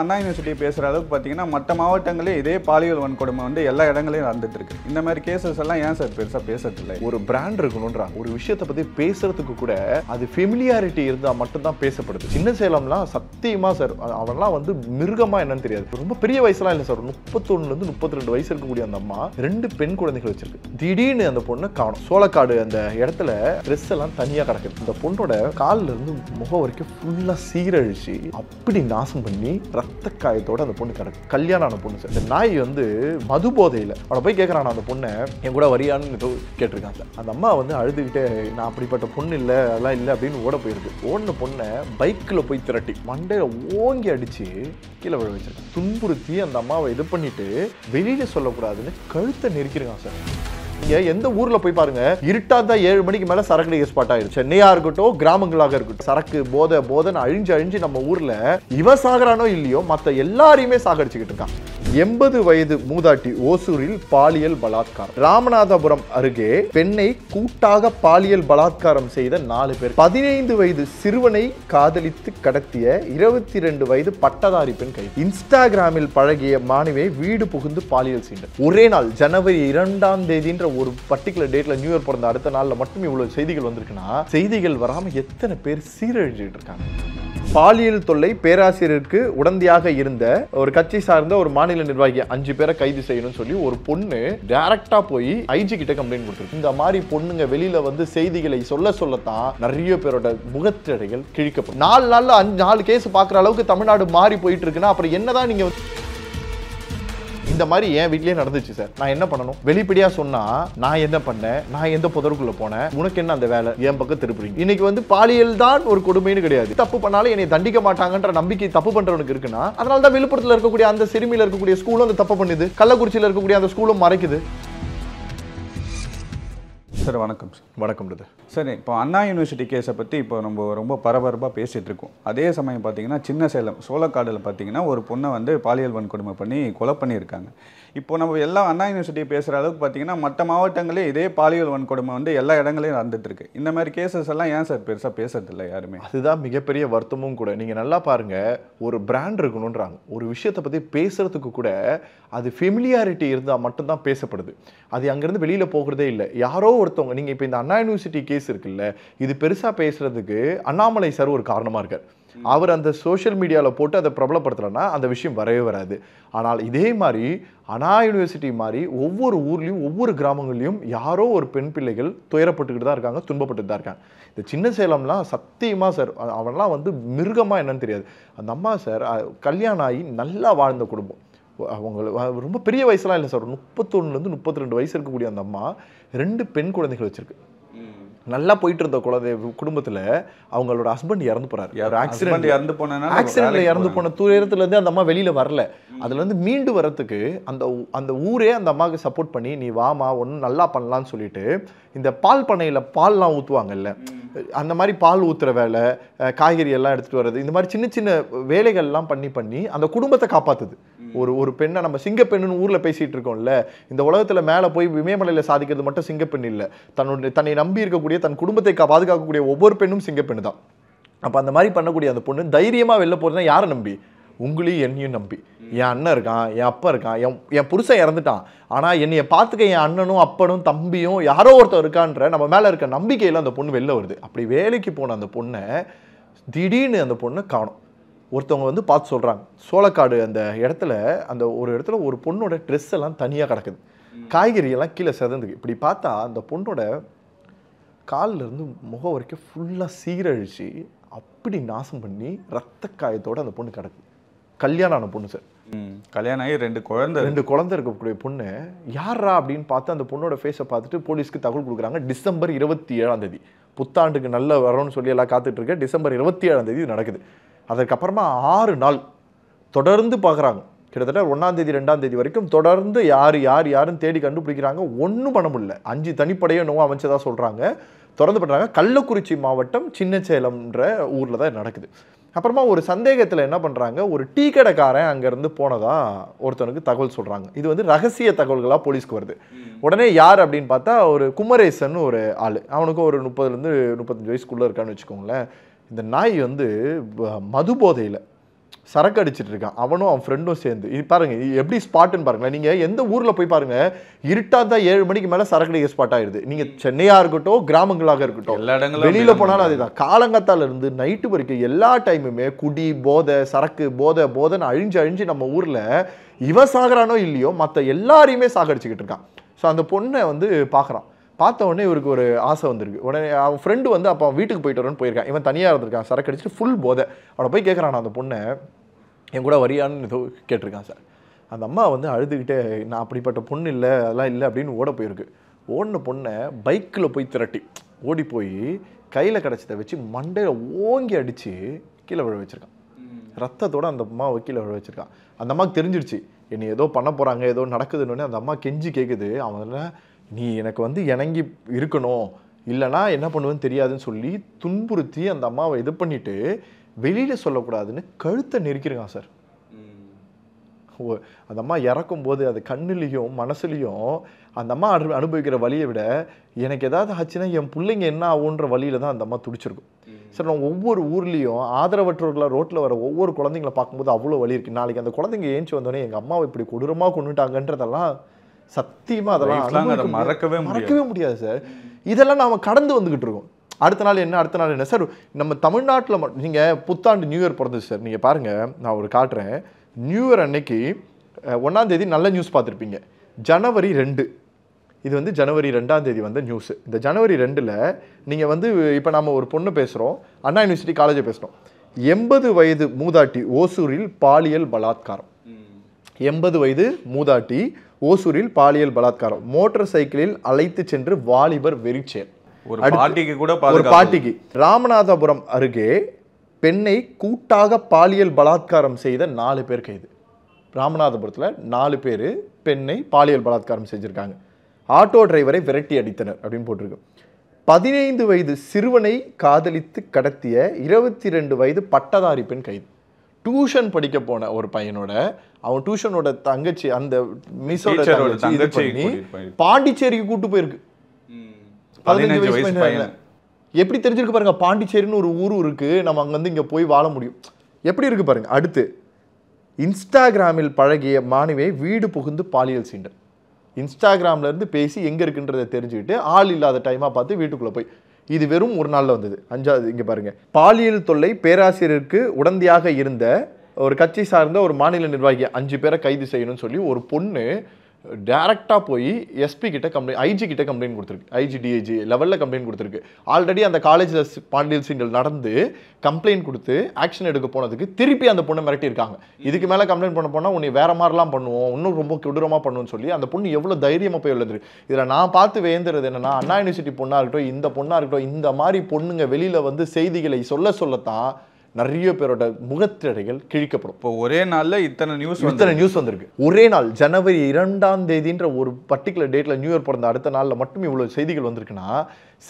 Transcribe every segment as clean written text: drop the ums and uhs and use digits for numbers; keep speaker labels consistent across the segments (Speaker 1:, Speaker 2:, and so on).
Speaker 1: அண்ணா university பேசுகிற அளவுக்கு பார்த்தீங்கன்னா மற்ற மாவட்டங்களே இதே பாலியல் வன்கொடுமை வந்து எல்லா இடங்களையும் நடந்துட்டு இருக்கு. இந்த மாதிரி கேசஸ் எல்லாம் ஏன் சார் பெருசாக பேசுறதில்லை?
Speaker 2: ஒரு பிராண்ட் இருக்கணும்ன்றாங்க. ஒரு விஷயத்தை பற்றி பேசுறதுக்கு கூட அது ஃபெமிலியாரிட்டி இருந்தால் மட்டும்தான் பேசப்படுது. சின்ன சேலம்லாம் சத்தியமா சார், அவன்லாம் வந்து மிருகமா என்னன்னு தெரியாது. ரொம்ப பெரிய வயசுலாம் இல்லை சார், 31லேருந்து 32 வயசு இருக்கக்கூடிய அந்த அம்மா 2 பெண் குழந்தைகள் வச்சிருக்கு. திடீர்னு அந்த பொண்ணை காணும். சோளக்காடு அந்த இடத்துல ட்ரெஸ் எல்லாம் தனியாக கிடக்குது. இந்த பொண்ணோட காலில் இருந்து முகம் வரைக்கும் ஃபுல்லாக சீரழிச்சு அப்படி நாசம் பண்ணி ரத்த காயத்தோட அந்த பொண்ணு கிடக்கு. கல்யாணம் ஆன பொண்ணு சார். இந்த நாய் வந்து மது போதையில் அவனை போய் கேட்குறான், அந்த பொண்ணை என் கூட வரியான்னு கேட்டிருக்காங்க. அந்த அம்மா வந்து அழுதுகிட்டே, நான் அப்படிப்பட்ட பொண்ணு இல்லை, அதெல்லாம் இல்லை அப்படின்னு ஓட போயிருக்கு. ஓடின பொண்ணை பைக்கில் போய் திரட்டி மண்டையில ஓங்கி அடிச்சு கீழே விழ வச்சிருக்கேன். துன்புறுத்தி அந்த அம்மாவை இது பண்ணிட்டு வெளியில சொல்லக்கூடாதுன்னு கழுத்தை நெருக்கிருக்கான் சார். நீங்க எந்த ஊர்ல போய் பாருங்க, இருட்டாதான் 7 மணிக்கு மேல சரக்கு ஸ்பாட் ஆயிடுச்சு. சென்னையா இருக்கட்டும், கிராமங்களாக இருக்கட்டும், சரக்கு போதைன்னு அழிஞ்சு நம்ம ஊர்ல இவன் சாகரானோ இல்லையோ மத்த எல்லாரையுமே சாகடிச்சுக்கிட்டு இருக்கான். 80 வயது மூதாட்டி ஓசூரில் பாலியல் பலாத்காரம். ராமநாதபுரம் அருகே பெண்ணை கூட்டாக பாலியல் பலாத்காரம் செய்த 4 பேர். 15 வயது சிறுவனை காதலித்து கடத்திய 22 வயது பட்டதாரி பெண் கைது. இன்ஸ்டாகிராமில் பழகிய மாணவியை வீடு புகுந்து பாலியல் சீண்டல். ஒரே நாள் ஜனவரி 2ஆம் தேதின்ற ஒரு பர்டிகுலர் டேட்ல நியூ இயர் பிறந்த அடுத்த நாள்ல மட்டும் இவ்வளவு செய்திகள் வந்திருக்குன்னா, செய்திகள் வராம எத்தனை பேர் சீரழிஞ்சிட்டு இருக்காங்க. பாலியல் தொல்லை பேராசிரியருக்கு உடந்தையாக இருந்த ஒரு கட்சி சார்ந்த ஒரு மாநில நிர்வாகி 5 பேரை கைது செய்யணும்னு சொல்லி ஒரு பொண்ணு டைரக்டா போய் ஐஜி கிட்ட கம்ப்ளைண்ட் கொடுத்துருக்கு. இந்த மாதிரி பொண்ணுங்க வெளியில வந்து செய்திகளை சொல்லத்தான் நிறைய பேரோட முகத்திரைகள் கிழிக்கப்படும். 4 நாள்ல 4 கேஸ் பாக்குற அளவுக்கு தமிழ்நாடு மாறி போயிட்டு இருக்குன்னா அப்புறம் என்னதான் நீங்க இந்த மாதிரி என் வீட்லயே நடந்துச்சு சார். நான் என்ன பண்ணணும்? வெளிப்படையா சொன்னா நான் என்ன பண்ணேன், நான் எந்த புதருக்குள்ள போனேன், உனக்கு என்ன அந்த வேலை, என் பக்கம் திருப்புறீங்க. இன்னைக்கு வந்து பாலியல் தான் ஒரு கொடுமைன்னு கிடையாது. தப்பு பண்ணாலும் என்னை தண்டிக்க மாட்டாங்கன்ற நம்பிக்கை தப்பு பண்றவனுக்கு இருக்குன்னா, அதனால தான் விழுப்புரத்துல இருக்கக்கூடிய அந்த சிறுமியில இருக்கக்கூடிய ஸ்கூலும் அந்த தப்பு பண்ணுது, கள்ளக்குறிச்சியில இருக்கக்கூடிய அந்த ஸ்கூலும் மறைக்குது.
Speaker 1: சார் வணக்கம் சார்.
Speaker 2: வணக்கம் பிரதர்.
Speaker 1: சரி, இப்போ அண்ணா யூனிவர்சிட்டி கேஸை பற்றி இப்போ நம்ம ரொம்ப பரபரப்பாக பேசிகிட்டு இருக்கோம். அதே சமயம் பார்த்தீங்கன்னா சின்ன சேலம் சோளக்காடில் பார்த்தீங்கன்னா ஒரு பொண்ணை வந்து பாலியல் வன்கொடுமை பண்ணி கொலை பண்ணியிருக்காங்க. இப்போ நம்ம எல்லாம் அண்ணா யூனிவர்சிட்டி பேசுகிற அளவுக்கு பார்த்தீங்கன்னா மற்ற மாவட்டங்களே இதே பாலியல் வன்கொடுமை வந்து எல்லா இடங்களையும் நடந்துட்டு இருக்கு. இந்த மாதிரி கேசஸ் எல்லாம் ஏன் சார் பெருசாக பேசுறதில்லை யாருமே?
Speaker 2: அதுதான் மிகப்பெரிய வருத்தமும் கூட. நீங்கள் நல்லா பாருங்க, ஒரு பிராண்ட் இருக்கணுன்றாங்க. ஒரு விஷயத்தை பற்றி பேசுறதுக்கு கூட அது ஃபெமிலியாரிட்டி இருந்தால் மட்டும்தான் பேசப்படுது. அது அங்கேருந்து வெளியில் போகிறதே இல்லை. யாரோ ஒருத்தவங்க, நீங்கள் இப்போ இந்த அண்ணா யூனிவர்சிட்டி கேஸ் இருக்குல்ல, இது பெருசாக பேசுறதுக்கு அண்ணாமலை சார் ஒரு காரணமாக இருக்கார். அவர் அந்த சோஷியல் மீடியாவில் போட்டு அதை பிரபலப்படுத்தலைன்னா அந்த விஷயம் வரவே வராது. ஆனால் இதே மாதிரி அண்ணா யூனிவர்சிட்டி மாதிரி ஒவ்வொரு ஊர்லேயும் ஒவ்வொரு கிராமங்கள்லையும் யாரோ ஒரு பெண் பிள்ளைகள் துயரப்பட்டுக்கிட்டு தான் இருக்காங்க, துன்பப்பட்டு தான் இருக்காங்க. இந்த சின்ன சேலம்லாம் சத்தியமா சார், அவன்லாம் வந்து மிருகமாக என்னன்னு தெரியாது. அந்த அம்மா சார் கல்யாணம் ஆகி நல்லா வாழ்ந்த குடும்பம். அவங்க ரொம்ப பெரிய வயசுலாம் இல்லை சார், 31லேருந்து 32 வயசு இருக்கக்கூடிய அந்த அம்மா 2 பெண் குழந்தைகள் வச்சிருக்கு. நல்லா போயிட்டு இருந்த குடும்பத்துல அவங்களோட ஹஸ்பண்ட் இறந்து போறாரு. ஆக்சிடென்ட்ல இறந்து போன தூரத்துல இருந்து அந்த அம்மா வெளியில வரல. அதுல இருந்து மீண்டு வரத்துக்கு அந்த ஊரே அந்த அம்மாவுக்கு சப்போர்ட் பண்ணி, நீ வாமா ஒன்னும் நல்லா பண்ணலாம்னு சொல்லிட்டு இந்த பால் பண்ணையில பால்லாம் ஊத்துவாங்கல்ல, அந்த மாதிரி பால் ஊத்துற வேலை, காய்கறி எல்லாம் எடுத்துட்டு வர்றது, இந்த மாதிரி சின்ன சின்ன வேலைகள்லாம் பண்ணி அந்த குடும்பத்தை காப்பாத்துது. ஒரு பெண்ணை நம்ம சிங்கப்பெண்ணுன்னு ஊர்ல பேசிட்டு இருக்கோம்ல, இந்த உலகத்துல மேல போய் இமயமலையில சாதிக்கிறது மட்டும் சிங்கப்பெண் இல்லை, தன்னை நம்பி இருக்கக்கூடிய தன் குடும்பத்தை பாதுகாக்கக்கூடிய ஒவ்வொரு பெண்ணும் சிங்கப்பெண்ணு தான். அப்ப அந்த மாதிரி பண்ணக்கூடிய அந்த பொண்ணு தைரியமா வெளில போறதுன்னா யாரை நம்பி? உங்களையும் என்னையும் நம்பி. என் அண்ணன் இருக்கான், என் அப்பா இருக்கான், என் புருஷன் இறந்துட்டான், ஆனா என்னைய பார்த்துக்க என் அண்ணனும் அப்பனும் தம்பியும் யாரோ ஒருத்தர் இருக்கான்ற நம்ம மேல இருக்க நம்பிக்கையில அந்த பொண்ணு வெளில வருது. அப்படி வேலைக்கு போன அந்த பொண்ணை திடீர்னு அந்த பொண்ணை காணும். ஒருத்தவங்க வந்து பார்த்து சொல்றாங்க, சோளக்காடு அந்த இடத்துல ஒரு இடத்துல ஒரு பொண்ணோட ட்ரெஸ் எல்லாம் தனியாக கிடக்குது, காய்கறி எல்லாம் கீழே செதந்துக்கு. இப்படி பார்த்தா அந்த பொண்ணோட காலில் இருந்து முகம் வரைக்கும் ஃபுல்லாக சீரழிச்சு அப்படி நாசம் பண்ணி ரத்த காயத்தோட அந்த பொண்ணு கிடக்கு. கல்யாணம் ஆன பொண்ணு சார்.
Speaker 1: கல்யாணம் ஆகி 2
Speaker 2: குழந்தை இருக்கக்கூடிய பொண்ணு யாரா அப்படின்னு பார்த்து அந்த பொண்ணோட ஃபேஸை பார்த்துட்டு போலீஸ்க்கு தகவல் கொடுக்குறாங்க. டிசம்பர் 27ஆம் தேதி, புத்தாண்டுக்கு நல்ல வரணும்னு சொல்லி எல்லாம் காத்துட்டு இருக்க. டிசம்பர் 27ஆம் தேதி நடக்குது. அதுக்கப்புறமா 6 நாள் தொடர்ந்து பார்க்குறாங்க. கிட்டத்தட்ட 1ஆம் தேதி 2ஆம் தேதி வரைக்கும் தொடர்ந்து யாருன்னு தேடி கண்டுபிடிக்கிறாங்க. ஒன்றும் பண்ண முடியல. 5 தனிப்படையோ என்னவோ அமைச்சதா சொல்கிறாங்க. தொடர்ந்து பண்ணுறாங்க. கள்ளக்குறிச்சி மாவட்டம் சின்ன சேலம்ன்ற ஊரில் தான் நடக்குது. அப்புறமா ஒரு சந்தேகத்தில் என்ன பண்ணுறாங்க, ஒரு டீ கடைக்காரன் அங்கேருந்து போனதா ஒருத்தனுக்கு தகவல் சொல்கிறாங்க. இது வந்து ரகசிய தகவல்களாக போலீஸ்க்கு வருது. உடனே யார் அப்படின்னு பார்த்தா ஒரு குமரேசன் ஒரு ஆள், அவனுக்கு ஒரு 30லேருந்து 35 வயசுக்குள்ளே இருக்கான்னு வச்சுக்கோங்களேன். இந்த நாய் வந்து மது போதையில் சரக்கு அடிச்சிட்டு இருக்கான், அவனும் அவன் ஃப்ரெண்டும் சேர்ந்து. இது பாருங்க எப்படி ஸ்பாட்டுன்னு பாருங்களேன். நீங்க எந்த ஊர்ல போய் பாருங்க, இருட்டாதான் 7 மணிக்கு மேல சரக்கு அடிக்க ஸ்பாட் ஆயிடுது. நீங்க சென்னையா இருக்கட்டும், கிராமங்களாக இருக்கட்டும்,
Speaker 1: எல்லா இடங்களும்
Speaker 2: வெளியில போனாலும் அதேதான். காலங்காத்தால இருந்து நைட்டு வரைக்கும் எல்லா டைமுமே குடி, போதை, சரக்கு, போதைன்னு அழிஞ்சு நம்ம ஊர்ல இவன் சாகுறானோ இல்லையோ மத்த எல்லாரையுமே சாகடிச்சுக்கிட்டு இருக்கான். ஸோ அந்த பொண்ணை வந்து பார்க்குறான். பார்த்த உடனே இவருக்கு ஒரு ஆசை வந்திருக்கு. உடனே அவன் ஃப்ரெண்டு வந்து அப்போ வீட்டுக்கு போயிட்டு வரணும்னு போயிருக்கான். இவன் தனியாக இருந்திருக்கான், சரக்கு அடிச்சுட்டு ஃபுல் போதை. அவனை போய் கேட்குறான், அந்த பொண்ணை என் கூட வரியான்னு ஏதோ கேட்டிருக்கான் சார். அந்த அம்மா வந்து அழுதுகிட்டே, நான் அப்படிப்பட்ட பொண்ணு இல்லை, அதெல்லாம் இல்லை அப்படின்னு ஓட போயிருக்கு. ஓடின பொண்ணை பைக்கில் போய் திரட்டி ஓடி போய் கையில் கிடச்சதை வச்சு மண்டையில் ஓங்கி அடித்து கீழே விழ வச்சுருக்கான். ரத்தத்தோடு அந்த அம்மாவை கீழே விழ வச்சுருக்கான். அந்த அம்மாவுக்கு தெரிஞ்சிடுச்சு என்னை ஏதோ பண்ண போகிறாங்க, ஏதோ நடக்குதுன்னு. அந்த அம்மா கெஞ்சி கேட்குது, அவன் நீ எனக்கு வந்து இணங்கி இருக்கணும், இல்லைனா என்ன பண்ணுவேன்னு தெரியாதுன்னு சொல்லி துன்புறுத்தி அந்த அம்மாவை இது பண்ணிட்டு வெளியில் சொல்லக்கூடாதுன்னு கழுத்தை நெருக்கிருக்கான் சார். அந்த அம்மா இறக்கும் போது அது கண்ணுலேயும் மனசுலையும் அந்த அம்மா அனுபவிக்கிற வழியை விட எனக்கு ஏதாவது ஆச்சுன்னா என் பிள்ளைங்க என்ன ஆகுன்ற வழியில தான் அந்த அம்மா துடிச்சிருக்கும் சார். நான் ஒவ்வொரு ஊர்லேயும் ஆதரவற்றவர்களாக ரோட்டில் வர ஒவ்வொரு குழந்தைங்களை பார்க்கும்போது அவ்வளோ வலி இருக்குது. நாளைக்கு அந்த குழந்தைங்க ஏஞ்சி வந்தோடனே எங்கள் அம்மாவை இப்படி கொடூரமாக கொண்டுட்டாங்கன்றதெல்லாம் சத்தியமாக அதெல்லாம் மறக்கவே முடியாது சார். இதெல்லாம் நாம் கடந்து வந்துக்கிட்டு இருக்கோம். அடுத்த நாள் என்ன சார், நம்ம தமிழ்நாட்டில் நீங்கள் புத்தாண்டு நியூ இயர் பிறந்தது சார். நீங்கள் பாருங்கள், நான் ஒரு காட்டுறேன். நியூ இயர் அன்னைக்கு 1ஆம் தேதி நல்ல நியூஸ் பார்த்துருப்பீங்க. ஜனவரி 2 இது வந்து ஜனவரி 2ஆம் தேதி வந்த நியூஸ். இந்த ஜனவரி 2ல் நீங்கள் வந்து இப்போ நம்ம ஒரு பொண்ணு பேசுகிறோம், அண்ணா யூனிவர்சிட்டி காலேஜை பேசுகிறோம். 80 வயது மூதாட்டி ஓசூரில் பாலியல் பலாத்காரம். 80 வயது மூதாட்டி ஓசூரில் பாலியல் பலாத்காரம். மோட்டார் சைக்கிளில் அழைத்து சென்று வாலிபர் வெறிச்சேர்.
Speaker 1: ஒரு பாட்டிக்கு
Speaker 2: ராமநாதபுரம் அருகே பெண்ணை கூட்டாக பாலியல் பலாத்காரம் செய்த 4 பேர் கைது. ராமநாதபுரத்தில் 4 பேர் பெண்ணை பாலியல் பலாத்காரம் செஞ்சுருக்காங்க. ஆட்டோ டிரைவரை விரட்டி அடித்தனர் அப்படின்னு போட்டிருக்கு. 15 வயது சிறுவனை காதலித்து கடத்திய 22 வயது பட்டதாரி பெண் கைது. டியூஷன் படிக்க போன ஒரு பையனோட அவன் டியூஷனோட தங்கச்சி அந்த மிஸ்ஸோட தங்கச்சி பாண்டிச்சேரிக்கு கூட்டு போயிருக்கு. 15 வயசு பையன். எப்படி தெரிஞ்சிருக்கு பாருங்க, பாண்டிச்சேரின்னு ஒரு ஊர் இருக்கு, நம்ம அங்க வந்து இங்க போய் வாழ முடியும். எப்படி இருக்கு பாருங்க. அடுத்து, இன்ஸ்டாகிராமில் பழகிய மாணவியை வீடு புகுந்து பாலியல் சீண்டல். இன்ஸ்டாகிராம்ல இருந்து பேசி எங்க இருக்குன்றதை தெரிஞ்சுக்கிட்டு ஆள் இல்லாத டைமா பார்த்து வீட்டுக்குள்ள போய், இது வெறும் ஒரு நாள்ல வந்தது. 5வது இங்க பாருங்க. பாலியல் தொல்லை பேராசிரியருக்கு உடந்தையாக இருந்த ஒரு கட்சி சார்ந்த ஒரு மாநில நிர்வாகி 5 பேரை கைது செய்யணும்னு சொல்லி ஒரு பொண்ணு டைரக்டாக போய் எஸ்பி கிட்ட கம்ப்ளைண்ட், ஐஜி கிட்ட கம்ப்ளைண்ட் கொடுத்துருக்கு. ஐஜி டிஐஜி லெவலில் கம்ப்ளைண்ட் கொடுத்துருக்கு. ஆல்ரெடி அந்த காலேஜில் பாலியல் சீண்டல் நடந்து கம்ப்ளைண்ட் கொடுத்து ஆக்ஷன் எடுக்க போனதுக்கு திருப்பி அந்த பொண்ணை மிரட்டியிருக்காங்க. இதுக்கு மேலே கம்ப்ளைண்ட் பண்ண போனால் உன்னை வேற மாதிரிலாம் பண்ணுவோம், இன்னும் ரொம்ப கொடூரமாக பண்ணுவோம்னு சொல்லி அந்த பொண்ணு எவ்வளோ தைரியமாக போய் உள்ளது. இதில் நான் பார்த்து வேந்துறது என்னன்னா, அண்ணா யூனிவர்சிட்டி பொண்ணாக இருக்கட்டும், இந்த பொண்ணாக இருக்கட்டும், இந்த மாதிரி பொண்ணுங்க வெளியில் வந்து செய்திகளை சொல்லத்தான் நிறைய பேரோட முகத்திரைகள் கிழிக்கப்படும்.
Speaker 1: இப்போ ஒரே நாள்ல இத்தனை நியூஸ்
Speaker 2: வந்திருக்கு. ஒரே நாள் ஜனவரி 2ஆம் தேதின்ற ஒரு பர்டிகுலர் டேட்ல நியூ இயர் பிறந்த அடுத்த நாள்ல மட்டும் இவ்வளவு செய்திகள் வந்திருக்குன்னா,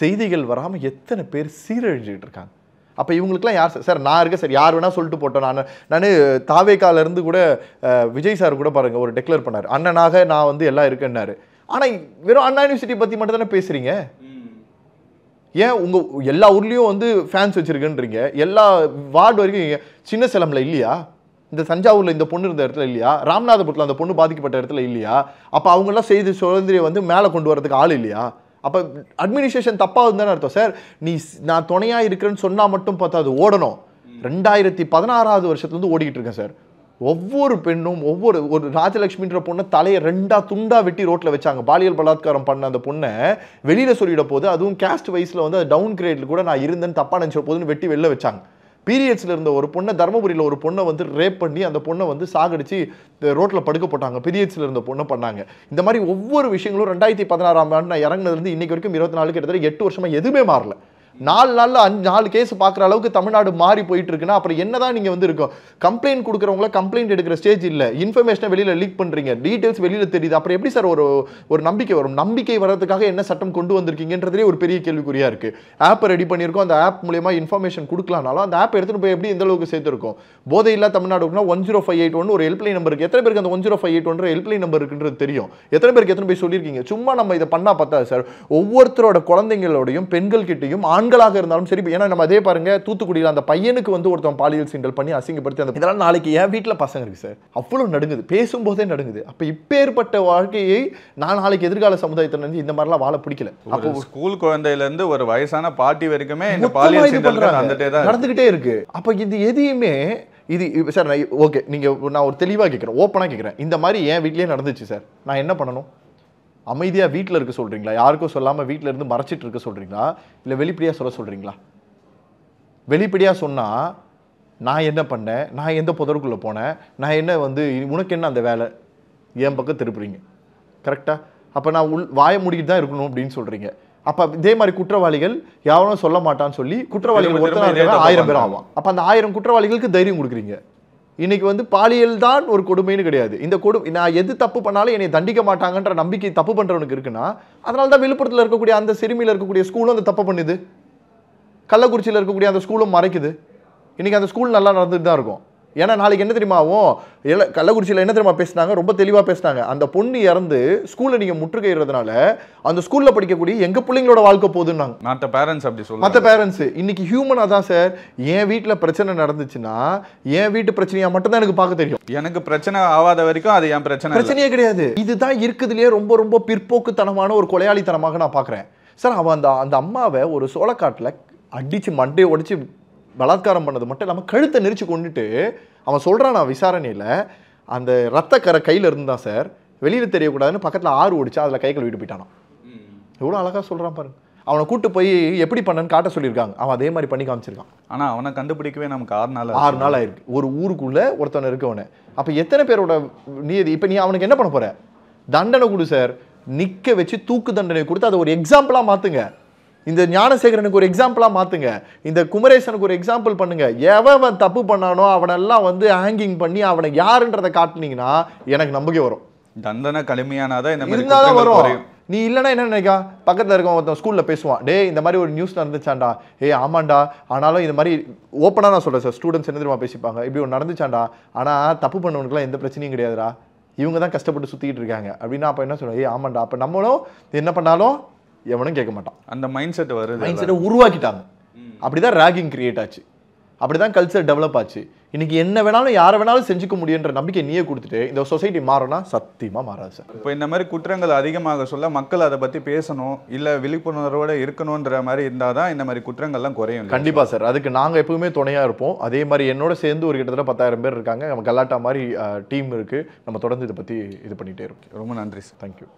Speaker 2: செய்திகள் வராம எத்தனை பேர் சீரழிஞ்சுட்டு இருக்காங்க. அப்ப இவங்களுக்குலாம் யார் சார்? நான் இருக்க சார், யார் வேணா சொல்லிட்டு போட்டோம். நான் தாவேகால இருந்து கூட விஜய் சார் கூட பாருங்க ஒரு டெக்ளேர் பண்ணாரு, அண்ணனாக நான் வந்து எல்லாம் இருக்கேன்னாரு. ஆனா வெறும் அண்ணா யூனிவர்சிட்டி பத்தி மட்டும் தானே பேசுறீங்க. ஏன் உங்க எல்லா ஊர்லயும் வந்து ஃபேன்ஸ் வச்சிருக்குன்றீங்க, எல்லா வார்டு வரைக்கும் சின்ன சேலம்ல இல்லையா, இந்த தஞ்சாவூர்ல இந்த பொண்ணு இருந்த இடத்துல இல்லையா, ராமநாதபுரத்தில் அந்த பொண்ணு பாதிக்கப்பட்ட இடத்துல இல்லையா? அப்ப அவங்க எல்லாம் செய்தி சுதந்திரம் வந்து மேலே கொண்டு வரதுக்கு ஆள் இல்லையா? அப்ப அட்மினிஸ்ட்ரேஷன் தப்பா இருந்தானே அர்த்தம் சார். நான் துணையா இருக்கிறேன்னு சொன்னா மட்டும் பார்த்தா அது ஓடணும். 2016ஆவது வருஷத்துல இருந்து ஓடிக்கிட்டு இருக்கேன் சார். ஒவ்வொரு பெண்ணும் ஒரு ராஜலட்சுமின்ற பொண்ணை தலையை 2 துண்டா வெட்டி ரோட்ல வச்சாங்க. பாலியல் பலாத்காரம் பண்ண அந்த பொண்ணை வெளியில சொல்லிட போது, அதுவும் கேஸ்ட் வைஸ்ல வந்து டவுன் கிரேட்ல கூட நான் இருந்தேன்னு தப்பா நினைச்ச போதுன்னு வெட்டி வெளில வச்சாங்க. பீரியட்ஸ்ல இருந்த ஒரு பொண்ணை, தர்மபுரியில் ஒரு பொண்ணை வந்து ரேப் பண்ணி அந்த பொண்ணை வந்து சாகடிச்சு ரோட்ல படுக்க போட்டாங்க. பீரியட்ஸ்ல இருந்த பொண்ணை பண்ணாங்க. இந்த மாதிரி ஒவ்வொரு விஷயங்களும் 2016ஆம் ஆண்டு நான் இறங்குனதுல இருந்து இன்னைக்கு வரைக்கும் 24 கிட்டத்தட்ட 8 வருஷமா எதுவுமே மாறல. 4 நாள்ல 4 கேஸ் பார்க்குற அளவுக்கு தமிழ்நாடு மாறி போயிட்டு இருக்குன்னா அப்புறம் என்னதான் நீங்க வந்து இருக்கும்? கம்ப்ளைண்ட் கொடுக்குறவங்கள கம்ப்ளைண்ட் எடுக்கிற ஸ்டேஜ் இல்ல, இன்ஃபர்மேஷனை வெளியில லீக் பண்றீங்க, டீடைல்ஸ் வெளியில தெரியுது. அப்புறம் எப்படி சார் ஒரு நம்பிக்கை வரும்? நம்பிக்கை வர்றதுக்காக என்ன சட்டம் கொண்டு வந்திருக்கீங்கன்றதே ஒரு பெரிய கேள்விக்குறியா இருக்கு. ஆப் ரெடி பண்ணியிருக்கோம், அந்த ஆப் மூலமா இன்ஃபர்மேஷன் கொடுக்கலாம்னாலும் அந்த ஆப் எடுத்துட்டு போய் எப்படி எந்த அளவுக்கு சேர்த்துருக்கும்? போதை இல்லா தமிழ்நாடுனா 10581 ஒரு ஹெல்ப்லைன் நம்பர் இருக்கு. எத்தனை பேருக்கு அந்த 10581 ஹெல்ப்லைன் நம்பர் இருக்குன்றது தெரியும்? எத்தனை பேருக்கு எத்தனை போய் சொல்லியிருக்கீங்க? சும்மா நம்ம இதை பண்ணா பார்த்தா சார், ஒவ்வொருத்தரோட குழந்தைங்களோடையும் பெண்கள் கிட்டையும் ஆண்களாக இருந்தாலும் சரி. ஏன்னா நம்ம அதே பாருங்க, தூத்துக்குடியில் அந்த பையனுக்கு வந்து ஒருத்தன் பாலியல் சீண்டல் பண்ணி அசிங்கப்படுத்தி அந்த இதெல்லாம் நாளைக்கு என் வீட்டில் பசங்க இருக்கு சார், அவ்வளோ நடுங்குது, பேசும்போதே நடுங்குது. அப்போ இப்பேற்பட்ட வாழ்க்கையை நான் நாளைக்கு எதிர்கால சமுதாயத்தில் இந்த மாதிரிலாம் வாழ பிடிக்கல. அப்போ
Speaker 1: ஸ்கூல் குழந்தையிலேருந்து ஒரு வயசான பாட்டி வரைக்குமே இந்த பாலியல் சீண்டல்
Speaker 2: நடந்துகிட்டே இருக்கு. அப்போ இது எதையுமே இது சார் ஓகே, நான் ஒரு தெளிவாக கேட்குறேன், ஓப்பனாக கேட்குறேன், இந்த மாதிரி என் வீட்லேயே நடந்துச்சு சார், நான் என்ன பண்ணணும்? அமைதியாக வீட்டில் இருக்க சொல்கிறீங்களா, யாருக்கும் சொல்லாமல் வீட்டில் இருந்து மறைச்சிட்டு இருக்க சொல்கிறீங்களா, இல்லை வெளிப்படையாக சொல்ல சொல்கிறீங்களா? வெளிப்படையாக சொன்னால் நான் என்ன பண்ணேன், நான் எந்த புதருக்குள்ளே போனேன், நான் என்ன வந்து உனக்கு என்ன அந்த வேலை, என் பக்கம் திருப்புறீங்க. கரெக்டாக? அப்போ நான் வாய மூடிக்கிட்டு தான் இருக்கணும் அப்படின்னு சொல்கிறீங்க. அப்போ இதே மாதிரி குற்றவாளிகள் யாரும் சொல்ல மாட்டான்னு சொல்லி குற்றவாளிகள் ஒருத்தர் 1000 பேர் ஆகும். அப்போ அந்த 1000 குற்றவாளிகளுக்கு தைரியம் கொடுக்குறீங்க. இன்னைக்கு வந்து பாலியல் தான் ஒரு கொடுமைன்னு கிடையாது. இந்த நான் எது தப்பு பண்ணாலும் என்னை தண்டிக்க மாட்டாங்கன்ற நம்பிக்கை தப்பு பண்றவனுக்கு இருக்குன்னா, அதனால தான் விழுப்புரத்தில் இருக்கக்கூடிய அந்த சிறுமியில் இருக்கக்கூடிய ஸ்கூலும் அந்த தப்பு பண்ணுது, கள்ளக்குறிச்சியில் இருக்கக்கூடிய அந்த ஸ்கூலும் மறைக்குது. இன்னைக்கு அந்த ஸ்கூல் நல்லா நடந்துட்டு தான் இருக்கும். ஏன்னா நாளைக்கு என்ன தெரியுமா ஆகும், கள்ளக்குறிச்சியில் என்ன தெரியுமா பேசினாங்க, ரொம்ப தெளிவாக பேசினாங்க, அந்த பொண்ணு இறந்து ஸ்கூலில் நீங்கள் முற்றுகையிறதுனால அந்த ஸ்கூலில் படிக்கக்கூடிய எங்கள் பிள்ளைங்களோட வாழ்க்கை போகுதுன்னாங்க.
Speaker 1: மற்ற பேரண்ட்ஸ் அப்படி சொல்லுவாங்க.
Speaker 2: மற்ற பேரண்ட்ஸ் இன்னைக்கு ஹியூமனாக தான் சார், என் வீட்டில் பிரச்சனை நடந்துச்சுன்னா என் வீட்டு பிரச்சனையாக மட்டும்தான் எனக்கு பார்க்க தெரியும்.
Speaker 1: எனக்கு பிரச்சனை ஆகாத வரைக்கும் அது என் பிரச்சனையே
Speaker 2: கிடையாது. இதுதான் இருக்குதுலேயே ரொம்ப ரொம்ப பிற்போக்குத்தனமான ஒரு கொலையாளித்தனமாக நான் பார்க்குறேன் சார். அவன் அந்த அம்மாவை ஒரு சோளக்காட்டில் அடித்து மண்டையை உடைச்சு பலாத்காரம் பண்ணது மட்டும் இல்லாமல் கழுத்தை நெரிச்சு கொண்டுட்டு அவன் சொல்கிறான், நான் விசாரணையில் அந்த ரத்தக்கரை கையில் இருந்தான் சார், வெளியில் தெரியக்கூடாதுன்னு பக்கத்தில் ஆறு ஓடிச்சா அதில் கை கழுவிட்டு போயிட்டானான். எவ்வளோ அழகாக சொல்கிறான் பாருங்க. அவனை கூட்டு போய் எப்படி பண்ணன்னு காட்ட சொல்லியிருக்காங்க, அவன் அதே மாதிரி பண்ணி காமிச்சிருக்கான்.
Speaker 1: ஆனால் அவனை கண்டுபிடிக்கவே நமக்கு 6
Speaker 2: நாள் ஆயிருக்கு. ஒரு ஊருக்குள்ளே ஒருத்தவனை இருக்கவனை. அப்போ எத்தனை பேரோட நீதி. இப்போ நீ அவனுக்கு என்ன பண்ண போகிற? தண்டனை கொடு சார், நிற்க வச்சு தூக்கு தண்டனை கொடுத்து அதை ஒரு எக்ஸாம்பிளாக மாற்றுங்க. இந்த ஞானசேகரனுக்கு ஒரு எக்ஸாம்பிளாக மாற்றுங்க, இந்த குமரேசனுக்கு ஒரு எக்ஸாம்பிள் பண்ணுங்க. எவன் தப்பு பண்ணானோ அவனெல்லாம் வந்து ஹேங்கிங் பண்ணி அவனை யாருன்றதை காட்டினீங்கன்னா எனக்கு நம்பிக்கை வரும்.
Speaker 1: தண்டனை கடுமையானாதான் இந்த மாதிரி
Speaker 2: இருந்தாலும் வரும். நீ இல்லைன்னா என்ன நினைக்கா, பக்கத்தில் இருக்க ஒருத்தன் ஸ்கூலில் பேசுவான், டே இந்த மாதிரி ஒரு நியூஸ் நடந்துச்சாண்டா, ஆமாண்டா, ஆனாலும் இந்த மாதிரி ஓப்பனாக நான் சொல்கிறேன் சார், ஸ்டூடெண்ட்ஸ் என்ன தெரியுமா பேசிப்பாங்க, இப்படி ஒன்று நடந்துச்சாண்டா, ஆனால் தப்பு பண்ணவனுக்குலாம் எந்த பிரச்சனையும் கிடையாதுடா, இவங்க தான் கஷ்டப்பட்டு சுற்றிக்கிட்டு இருக்காங்க அப்படின்னா. அப்போ என்ன சொல்லுவேன், ஆமாண்டா, அப்போ நம்மளும் என்ன பண்ணாலும் எவனும் கேட்க மாட்டான்.
Speaker 1: அந்த மைண்ட் செட் வருது,
Speaker 2: மைண்ட் செட்டை உருவாக்கிட்டாங்க. அப்படிதான் ராகிங் கிரியேட் ஆச்சு, அப்படிதான் கல்ச்சர் டெவலப் ஆச்சு. இன்னைக்கு என்ன வேணாலும் யாரை வேணாலும் செஞ்சுக்க முடியுன்ற நம்பிக்கை நீயே கொடுத்துட்டு இந்த சொசைட்டி மாறனா சத்தியமா மாறாது சார்.
Speaker 1: இப்போ இந்த மாதிரி குற்றங்கள் அதிகமாக சொல்ல மக்கள் அதை பற்றி பேசணும், இல்லை விழிப்புணர்வோடு இருக்கணுன்ற மாதிரி இருந்தால் தான் இந்த மாதிரி குற்றங்கள்லாம் குறையும்.
Speaker 2: கண்டிப்பாக சார், அதுக்கு நாங்கள் எப்பவுமே துணையாக இருப்போம். அதே மாதிரி என்னோட சேர்ந்து ஒரு கிட்டத்தட்ட 10,000 பேர் இருக்காங்க, நம்ம கலாட்டா மாதிரி டீம் இருக்குது. நம்ம தொடர்ந்து இதை பற்றி இது பண்ணிகிட்டே இருக்கோம்.
Speaker 1: ரொம்ப நன்றி சார்.
Speaker 2: தேங்க்யூ.